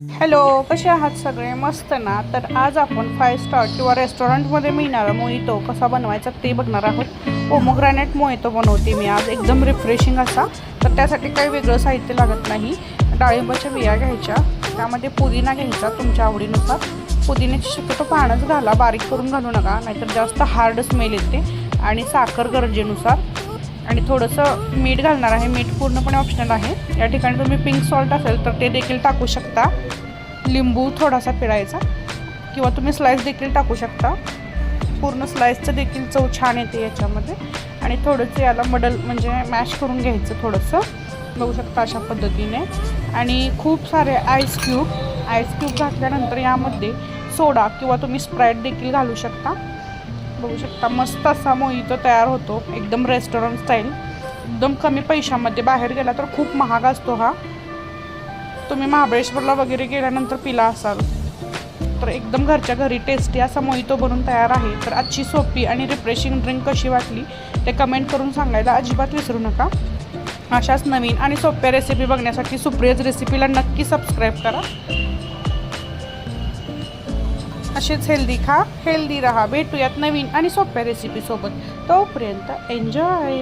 Hello, कसे आहात सगळे? मस्त ना? तर आज आपण 5 स्टार किंवा रेस्टॉरंटमध्ये मिळणारा मोहितो कसा बनवायचा ते बघणार आहोत. पोमोग्रॅनेट मोहितो बनवते मी आज, एकदम रिफ्रेशिंग असा. तर त्यासाठी काही वेगळं साहित्य लागत नाही. डाळिंबाच्या बिया घ्यायच्या, त्यामध्ये पुदिना घ्यायचा तुमच्या आवडीनुसार. पुदिन्याची शक्यतो पानच घाला, बारीक करून घालू नका, नाहीतर जास्त हार्ड स्मेल येते. आणि साखर गरजेनुसार, आणि थोडंसं मीठ घालणार आहे. मीठ पूर्णपणे ऑप्शनल आहे. या ठिकाणी तुम्ही पिंक सॉल्ट असेल तर ते देखील टाकू शकता. लिंबू थोडासा पिळायचा, किंवा तुम्ही स्लाइस देखील टाकू शकता. पूर्ण स्लाइसचं देखील चव छान येते याच्यामध्ये. आणि थोडंसं याला म्हणजे मॅश करून घ्यायचं थोडंसं, बघू शकता अशा पद्धतीने. आणि खूप सारे आईस क्यूब घातल्यानंतर यामध्ये सोडा किंवा तुम्ही स्प्राईट देखील घालू शकता. बघू शकता मस्त असा मोहितो तयार होतो, एकदम रेस्टॉरंट स्टाईल, एकदम कमी पैशामध्ये. बाहेर गेला तर खूप महाग असतो हा. तुम्ही महाबळेश्वरला वगैरे गेल्यानंतर पिला असाल तर एकदम घरच्या घरी टेस्टी असा मोहितो बनून तयार आहे. तर आजची सोपी आणि रिफ्रेशिंग ड्रिंक कशी वाटली ते कमेंट करून सांगायला अजिबात विसरू नका. अशाच नवीन आणि सोप्या रेसिपी बघण्यासाठी सुप्रियाज रेसिपीला नक्की सबस्क्राईब करा. असेच हेल्दी राहा. भेटूयात नवीन आणि सोप्या रेसिपीसोबत. तोपर्यंत एन्जॉय.